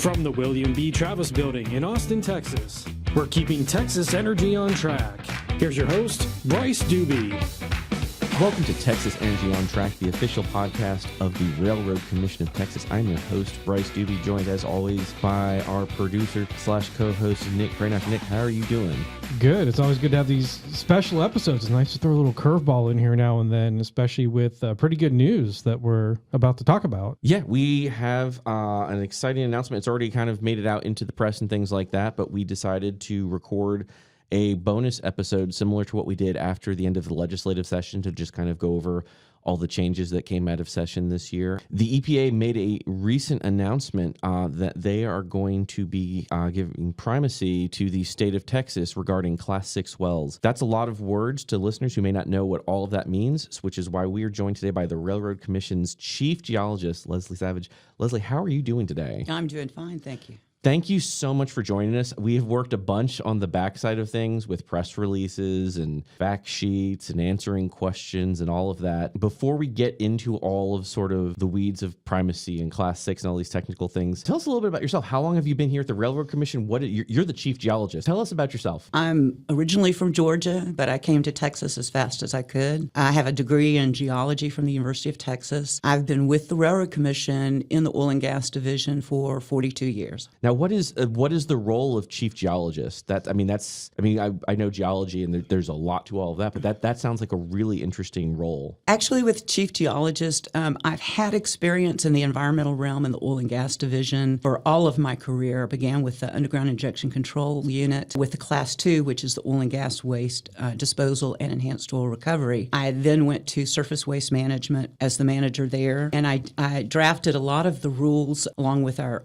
From the William B. Travis Building in Austin, Texas, we're keeping Texas energy on track. Here's your host, Bryce Doobie. Welcome to Texas Energy on Track, the official podcast of the Railroad Commission of Texas. I'm your host, Bryce Doobie, joined as always by our producer slash co-host, Nick Cranock. Nick, how are you doing? Good. It's always good to have these special episodes. It's nice to throw a little curveball in here now and then, especially with pretty good news that we're about to talk about. Yeah, we have an exciting announcement. It's already kind of made it out into the press and things like that, but we decided to record a bonus episode similar to what we did after the end of the legislative session to just kind of go over all the changes that came out of session this year. The EPA made a recent announcement that they are going to be giving primacy to the state of Texas regarding Class 6 wells. That's a lot of words to listeners who may not know what all of that means, which is why we are joined today by the Railroad Commission's Chief Geologist, Leslie Savage. Leslie, how are you doing today? I'm doing fine, thank you. Thank you so much for joining us. We have worked a bunch on the backside of things with press releases and fact sheets and answering questions and all of that. Before we get into all of sort of the weeds of primacy and Class 6 and all these technical things, tell us a little bit about yourself. How long have you been here at the Railroad Commission? You're the chief geologist. Tell us about yourself. I'm originally from Georgia, but I came to Texas as fast as I could. I have a degree in geology from the University of Texas. I've been with the Railroad Commission in the oil and gas division for 42 years. Now, what is the role of chief geologist? I know geology and there's a lot to all of that, but that sounds like a really interesting role. Actually, with chief geologist, I've had experience in the environmental realm in the oil and gas division for all of my career. I began with the underground injection control unit with the Class 2, which is the oil and gas waste disposal and enhanced oil recovery. I then went to surface waste management as the manager there, and I drafted a lot of the rules along with our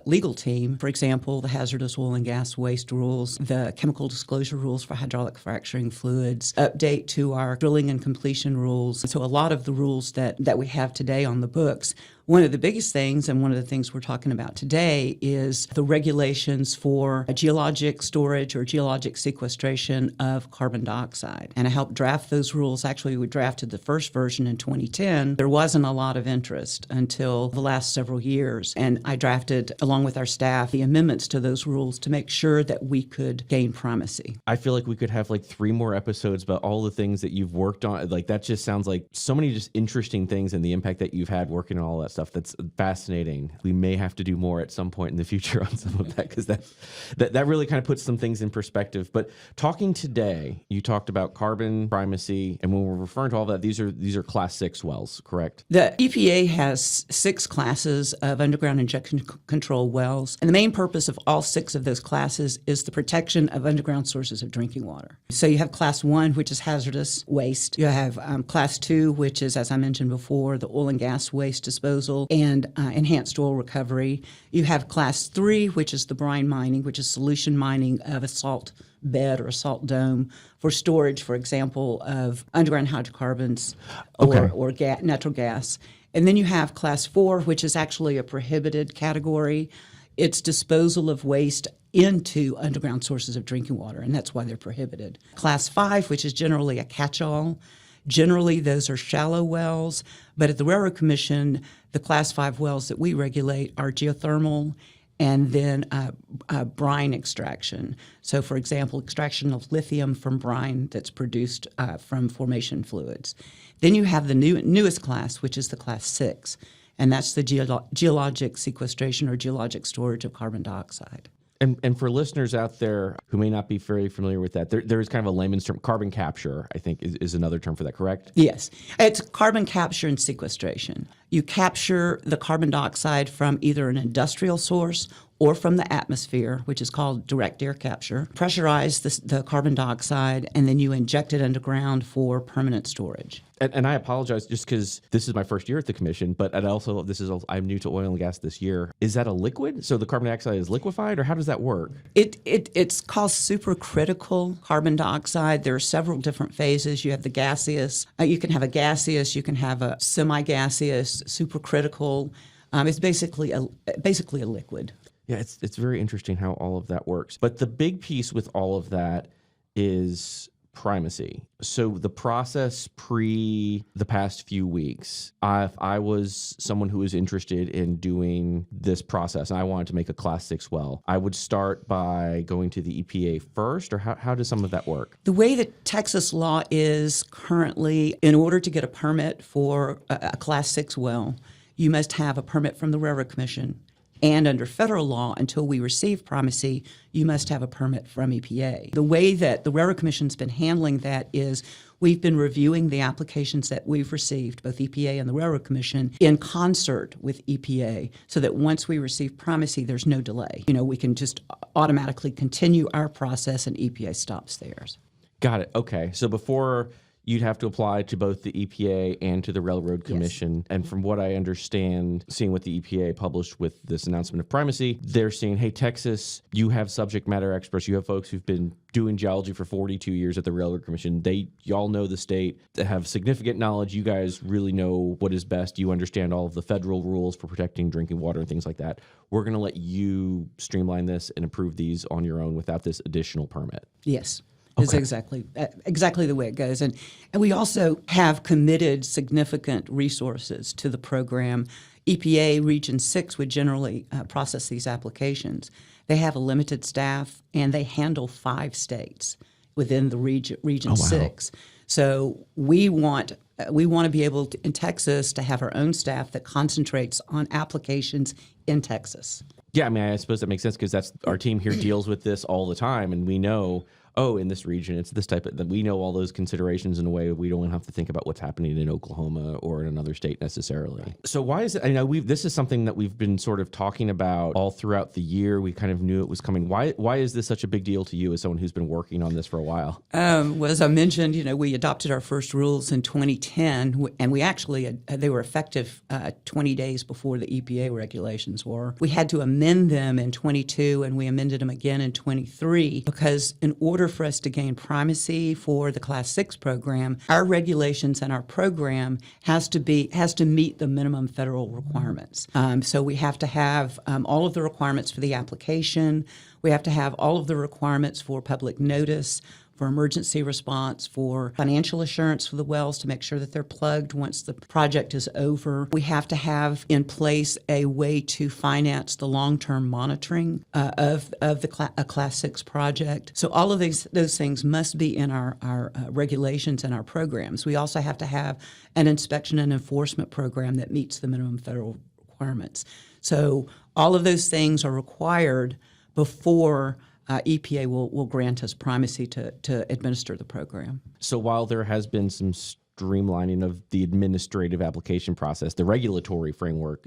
legal team. For example, the hazardous oil and gas waste rules, the chemical disclosure rules for hydraulic fracturing fluids, update to our drilling and completion rules. So a lot of the rules that we have today on the books. One of the biggest things, and one of the things we're talking about today, is the regulations for geologic storage or geologic sequestration of carbon dioxide. And I helped draft those rules. Actually, we drafted the first version in 2010. There wasn't a lot of interest until the last several years. And I drafted, along with our staff, the amendments to those rules to make sure that we could gain primacy. I feel like we could have like 3 more episodes about all the things that you've worked on. Like, that just sounds like so many just interesting things and the impact that you've had working on all that stuff. That's fascinating. We may have to do more at some point in the future on some of that, because that really kind of puts some things in perspective. But talking today, you talked about carbon primacy, and when we're referring to all that, these are Class 6 wells, correct? The EPA has 6 classes of underground injection control wells, and the main purpose of all 6 of those classes is the protection of underground sources of drinking water. So you have Class 1, which is hazardous waste. You have Class 2, which is, as I mentioned before, the oil and gas waste disposal and enhanced oil recovery. You have Class 3, which is the brine mining, which is solution mining of a salt bed or a salt dome for storage, for example, of underground hydrocarbons or natural gas. And then you have Class 4, which is actually a prohibited category. It's disposal of waste into underground sources of drinking water, and that's why they're prohibited. Class 5, which is generally a catch-all. Generally, those are shallow wells, but at the Railroad Commission, the Class 5 wells that we regulate are geothermal and then brine extraction. So, for example, extraction of lithium from brine that's produced from formation fluids. Then you have the newest class, which is the Class 6, and that's the geologic sequestration or geologic storage of carbon dioxide. And for listeners out there who may not be very familiar with that, there is kind of a layman's term. Carbon capture, I think, is another term for that, correct? Yes. It's carbon capture and sequestration. You capture the carbon dioxide from either an industrial source or from the atmosphere, which is called direct air capture, pressurize the carbon dioxide, and then you inject it underground for permanent storage. And I apologize just because this is my first year at the commission, but I'm new to oil and gas this year. Is that a liquid? So the carbon dioxide is liquefied, or how does that work? It's called supercritical carbon dioxide. There are several different phases. You have the gaseous. You can have a gaseous. You can have a semi-gaseous, supercritical. It's basically a liquid. Yeah, it's very interesting how all of that works. But the big piece with all of that is Primacy. So the process pre the past few weeks, if I was someone who was interested in doing this process and I wanted to make a Class 6 well, I would start by going to the EPA first, or how does some of that work? The way that Texas law is currently, in order to get a permit for a Class 6 well, you must have a permit from the Railroad Commission. And under federal law, until we receive primacy, you must have a permit from EPA. The way that the Railroad Commission's been handling that is we've been reviewing the applications that we've received, both EPA and the Railroad Commission, in concert with EPA, so that once we receive primacy, there's no delay. We can just automatically continue our process and EPA stops theirs. Got it. Okay. So before, you'd have to apply to both the EPA and to the Railroad Commission. Yes. And from what I understand, seeing what the EPA published with this announcement of primacy, they're saying, hey, Texas, you have subject matter experts. You have folks who've been doing geology for 42 years at the Railroad Commission. Y'all know the state, they have significant knowledge. You guys really know what is best. You understand all of the federal rules for protecting drinking water and things like that. We're going to let you streamline this and approve these on your own without this additional permit. Yes. Is exactly the way it goes. And we also have committed significant resources to the program. EPA Region 6 would generally process these applications. They have a limited staff, and they handle 5 states within the Region 6. So we want to be able to, in Texas, to have our own staff that concentrates on applications in Texas. Yeah, I mean, I suppose that makes sense because that's our team here deals with this all the time, and we know, in this region, it's this type of, that we know all those considerations in a way we don't have to think about what's happening in Oklahoma or in another state necessarily. Right. So why is it, I know this is something that we've been sort of talking about all throughout the year. We kind of knew it was coming. Why is this such a big deal to you as someone who's been working on this for a while? Well, as I mentioned, we adopted our first rules in 2010, and we actually, they were effective 20 days before the EPA regulations were. We had to amend them in 22, and we amended them again in 23, because in order for us to gain primacy for the Class 6 program, our regulations and our program has to meet the minimum federal requirements. So we have to have all of the requirements for the application. We have to have all of the requirements for public notice, for emergency response, for financial assurance for the wells to make sure that they're plugged once the project is over. We have to have in place a way to finance the long-term monitoring of a Class 6 project. So all of those things must be in our regulations and our programs. We also have to have an inspection and enforcement program that meets the minimum federal requirements. So all of those things are required before EPA will grant us primacy to administer the program. So while there has been some streamlining of the administrative application process, the regulatory framework,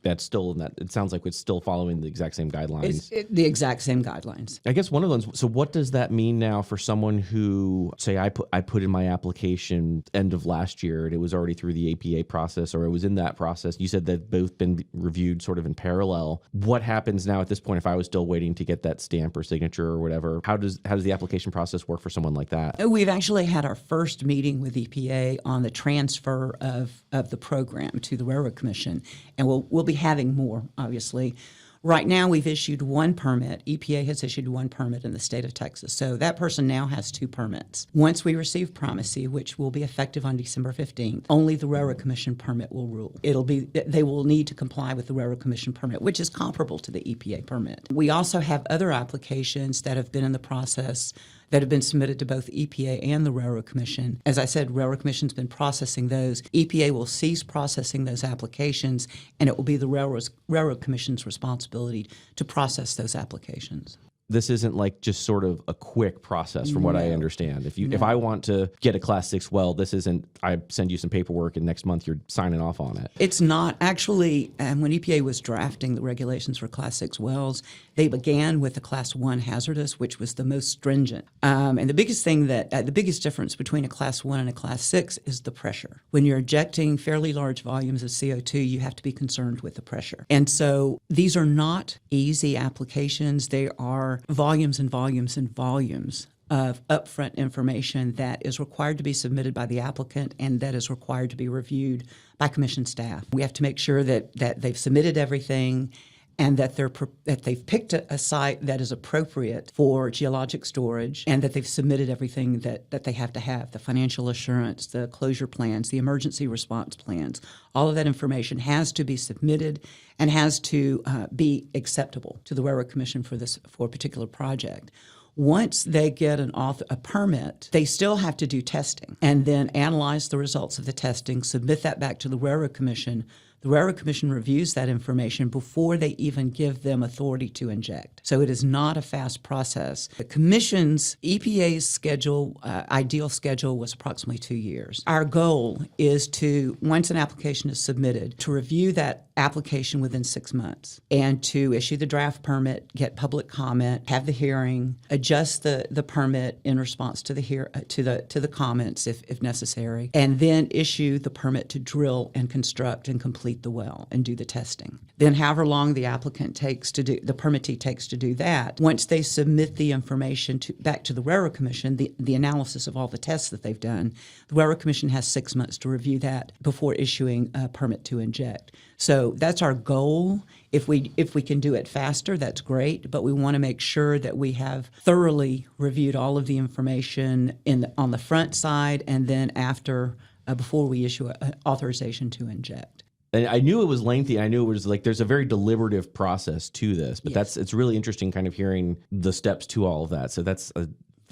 that's still in that, it sounds like it's still following the exact same guidelines. The exact same guidelines. I guess one of those, so what does that mean now for someone who, say I put in my application end of last year and it was already through the APA process, or it was in that process, you said that both been reviewed sort of in parallel. What happens now at this point if I was still waiting to get that stamp or signature or whatever? How does the application process work for someone like that? We've actually had our first meeting with EPA on the transfer of the program to the Railroad Commission, and we'll be having more, obviously. Right now, we've issued one permit. EPA has issued one permit in the state of Texas. So that person now has 2 permits. Once we receive primacy, which will be effective on December 15th, only the Railroad Commission permit will rule. They will need to comply with the Railroad Commission permit, which is comparable to the EPA permit. We also have other applications that have been in the process that have been submitted to both EPA and the Railroad Commission. As I said, Railroad Commission's been processing those. EPA will cease processing those applications, and it will be the Railroad Commission's responsibility to process those applications. This isn't like just sort of a quick process from what I understand. If I want to get a Class 6 well, this isn't, I send you some paperwork and next month you're signing off on it. It's not. Actually, when EPA was drafting the regulations for Class 6 wells, they began with the Class 1 hazardous, which was the most stringent. And the biggest thing the biggest difference between a Class 1 and a Class 6 is the pressure. When you're ejecting fairly large volumes of CO2, you have to be concerned with the pressure. And so these are not easy applications. They are volumes and volumes and volumes of upfront information that is required to be submitted by the applicant and that is required to be reviewed by commission staff. We have to make sure that they've submitted everything and that they've picked a site that is appropriate for geologic storage, and that they've submitted everything that they have to have, the financial assurance, the closure plans, the emergency response plans. All of that information has to be submitted and has to be acceptable to the Railroad Commission for a particular project. Once they get a permit, they still have to do testing and then analyze the results of the testing, submit that back to the Railroad Commission. The Railroad Commission reviews that information before they even give them authority to inject. So it is not a fast process. The Commission's EPA's schedule, ideal schedule, was approximately 2 years. Our goal is to, once an application is submitted, to review that application within 6 months and to issue the draft permit, get public comment, have the hearing, adjust the permit in response to the comments if necessary, and then issue the permit to drill and construct and complete the well and do the testing. Then however long the permittee takes to do that, once they submit the information back to the Railroad Commission, the analysis of all the tests that they've done, the Railroad Commission has 6 months to review that before issuing a permit to inject. So that's our goal. If we can do it faster, that's great, but we want to make sure that we have thoroughly reviewed all of the information on the front side and then after, before we issue an authorization to inject. And I knew it was lengthy. I knew it was like there's a very deliberative process to this, but Yes. it's really interesting kind of hearing the steps to all of that. So that's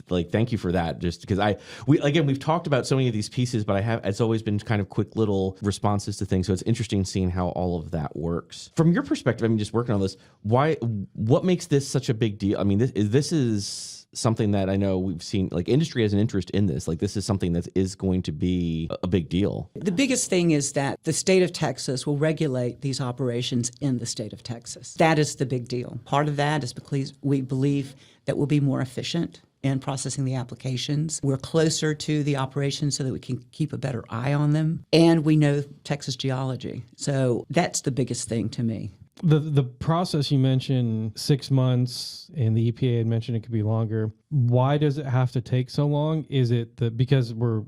thank you for that. Just because we've talked about so many of these pieces, but it's always been kind of quick little responses to things. So it's interesting seeing how all of that works. From your perspective, I mean, just working on this, what makes this such a big deal? I mean, this is something that I know we've seen, like industry has an interest in this. Like this is something that is going to be a big deal. The biggest thing is that the state of Texas will regulate these operations in the state of Texas. That is the big deal. Part of that is because we believe that we'll be more efficient in processing the applications. We're closer to the operations so that we can keep a better eye on them. And we know Texas geology. So that's the biggest thing to me. The process you mentioned 6 months, and the EPA had mentioned it could be longer. Why does it have to take so long? Is it because we're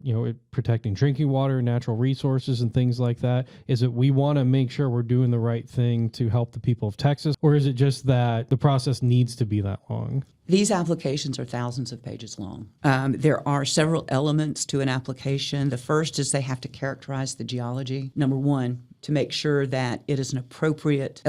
protecting drinking water, natural resources, and things like that? Is it we want to make sure we're doing the right thing to help the people of Texas, or is it just that the process needs to be that long? These applications are thousands of pages long. There are several elements to an application. The first is they have to characterize the geology. Number one, to make sure that it is an appropriate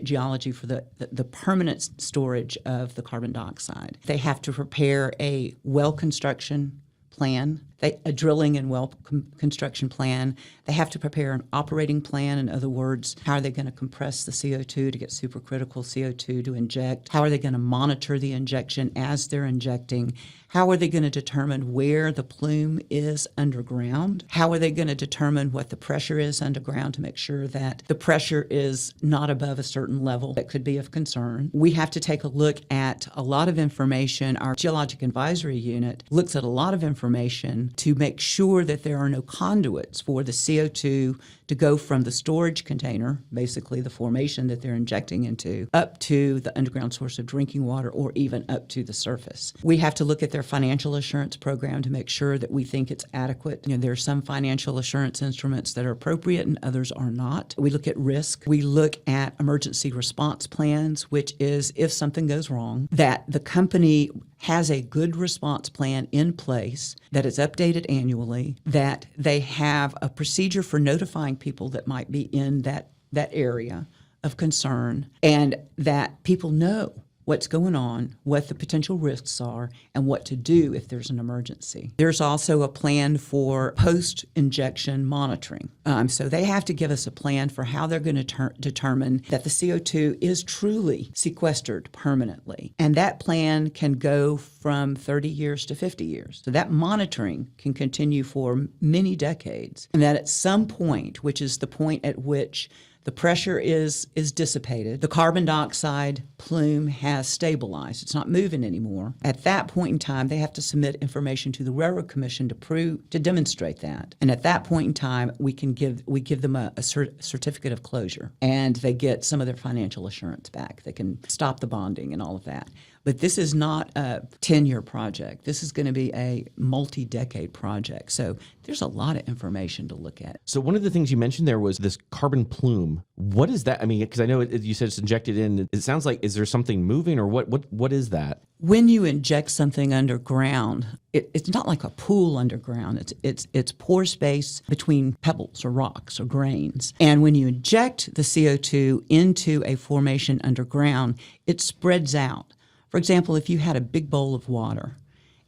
geology for the permanent storage of the carbon dioxide. They have to prepare a well construction plan, a drilling and well construction plan. They have to prepare an operating plan. In other words, how are they going to compress the CO2 to get supercritical CO2 to inject? How are they going to monitor the injection as they're injecting? How are they going to determine where the plume is underground? How are they going to determine what the pressure is underground to make sure that the pressure is not above a certain level that could be of concern? We have to take a look at a lot of information. Our Geologic Advisory Unit looks at a lot of information to make sure that there are no conduits for the CO2 to go from the storage container, basically the formation that they're injecting into, up to the underground source of drinking water or even up to the surface. We have to look at their financial assurance program to make sure that we think it's adequate. There are some financial assurance instruments that are appropriate and others are not. We look at risk. We look at emergency response plans, which is if something goes wrong, that the company has a good response plan in place, that is updated annually, that they have a procedure for notifying people that might be in that area of concern, and that people know what's going on, what the potential risks are, and what to do if there's an emergency. There's also a plan for post-injection monitoring. So they have to give us a plan for how they're going to determine that the CO2 is truly sequestered permanently. And that plan can go from 30 years to 50 years. So that monitoring can continue for many decades. And that at some point, which is the point at which the pressure is dissipated. The carbon dioxide plume has stabilized. It's not moving anymore. At that point in time, they have to submit information to the Railroad Commission to demonstrate that. And at that point in time, we give them a certificate of closure, and they get some of their financial assurance back. They can stop the bonding and all of that. But this is not a 10-year project. This is going to be a multi-decade project. So there's a lot of information to look at. So one of the things you mentioned there was this carbon plume. What is that? I mean, because I know you said it's injected in. It sounds like, is there something moving, or what is that? When you inject something underground, it's not like a pool underground. It's pore space between pebbles or rocks or grains. And when you inject the CO2 into a formation underground, it spreads out. For example, if you had a big bowl of water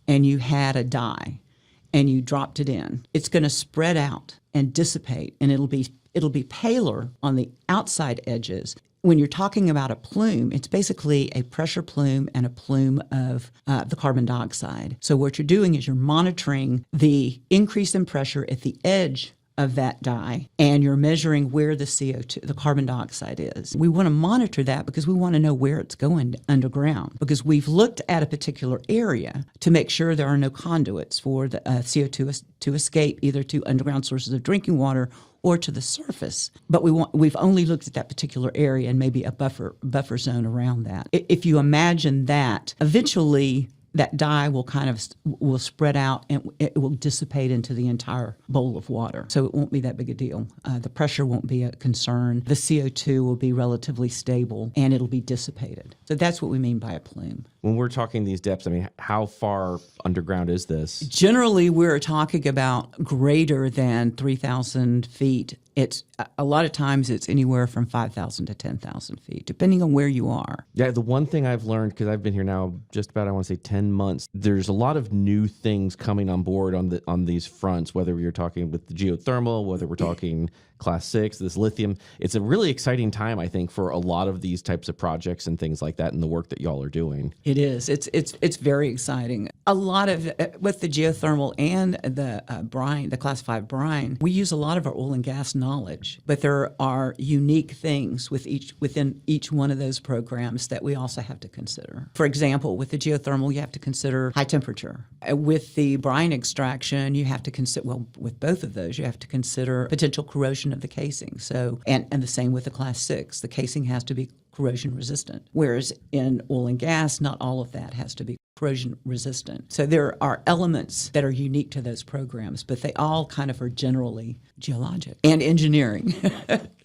and you had a dye and you dropped it in, it's going to spread out and dissipate, and it'll be paler on the outside edges. When you're talking about a plume, it's basically a pressure plume and a plume of the carbon dioxide. So what you're doing is you're monitoring the increase in pressure at the edge of that dye, and you're measuring where the CO2, the carbon dioxide is. We want to monitor that because we want to know where it's going underground, because we've looked at a particular area to make sure there are no conduits for the CO2 to escape either to underground sources of drinking water or to the surface. But we've only looked at that particular area and maybe a buffer zone around that. If you imagine that, eventually that dye will spread out and it will dissipate into the entire bowl of water. So it won't be that big a deal. The pressure won't be a concern. The CO2 will be relatively stable and it'll be dissipated. So that's what we mean by a plume. When we're talking these depths, I mean, how far underground is this? Generally, we're talking about greater than 3,000 feet. It's a lot of times it's anywhere from 5,000 to 10,000 feet, depending on where you are. Yeah, the one thing I've learned, because I've been here now just about, I want to say 10 months, there's a lot of new things coming on board on these fronts, whether you're talking with the geothermal, whether we're talking Class 6, this lithium. It's a really exciting time, I think, for a lot of these types of projects and things like that and the work that y'all are doing. It is. It's very exciting. A lot of, with the geothermal and the brine, the Class 5 brine, we use a lot of our oil and gas knowledge, but there are unique things within each one of those programs that we also have to consider. For example, with the geothermal, you have to consider high temperature. With the brine extraction, you have to consider, well, with both of those, you have to consider potential corrosion of the casing. So, and the same with the Class 6. The casing has to be corrosion resistant, whereas in oil and gas, not all of that has to be corrosion resistant. So there are elements that are unique to those programs, but they all kind of are generally geologic and engineering.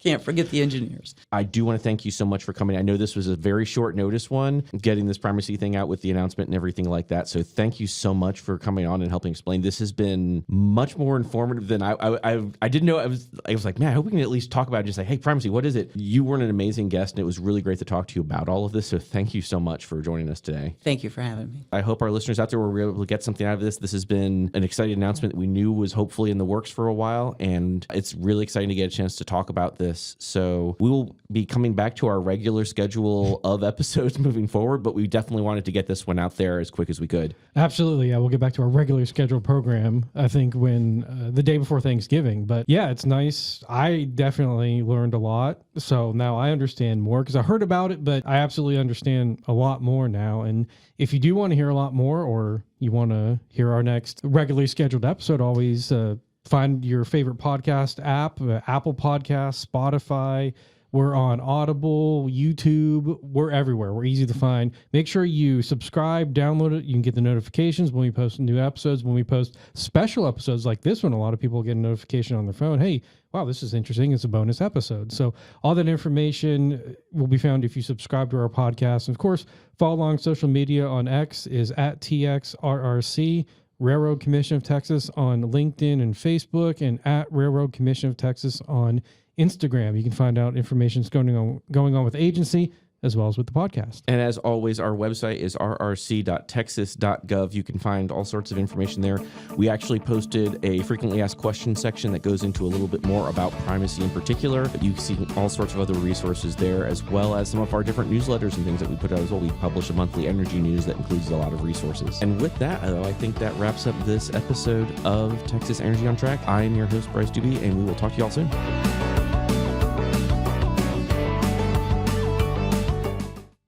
Can't forget the engineers. I do want to thank you so much for coming. I know this was a very short notice one, getting this Primacy thing out with the announcement and everything like that. So thank you so much for coming on and helping explain. This has been much more informative than I didn't know. I was like, man, I hope we can at least talk about it. Just like, hey, Primacy, what is it? You were an amazing guest, and it was really great to talk to you about all of this. So thank you so much for joining us today. Thank you for having me. I hope our listeners out there were able to get something out of this. This has been an exciting announcement that we knew was hopefully in the works for a while, and it's really exciting to get a chance to talk about this. So we will be coming back to our regular schedule of episodes moving forward, but we definitely wanted to get this one out there as quick as we could. Absolutely. Yeah, we'll get back to our regular scheduled program, I think, when the day before Thanksgiving. But yeah, it's nice. I definitely learned a lot. So now I understand more, because I heard about it, but I absolutely understand a lot more now. And if you do want to hear a lot more, or you want to hear our next regularly scheduled episode, always find your favorite podcast app, Apple Podcasts, Spotify. We're on Audible, YouTube. We're everywhere. We're easy to find. Make sure you subscribe, download it. You can get the notifications when we post new episodes. When we post special episodes like this one, a lot of people get a notification on their phone. Hey, wow, this is interesting. It's a bonus episode. So all that information will be found if you subscribe to our podcast. And of course, follow along social media. On X is at TXRRC. Railroad Commission of Texas on LinkedIn and Facebook, and at Railroad Commission of Texas on Instagram. You can find out information that's going on with the agency, as well as with the podcast. And as always, our website is rrc.texas.gov. You can find all sorts of information there. We actually posted a frequently asked questions section that goes into a little bit more about primacy in particular, but you can see all sorts of other resources there, as well as some of our different newsletters and things that we put out as well. We publish a monthly energy news that includes a lot of resources. And with that, I think that wraps up this episode of Texas Energy on Track. I am your host, Bryce Doobie, and we will talk to you all soon.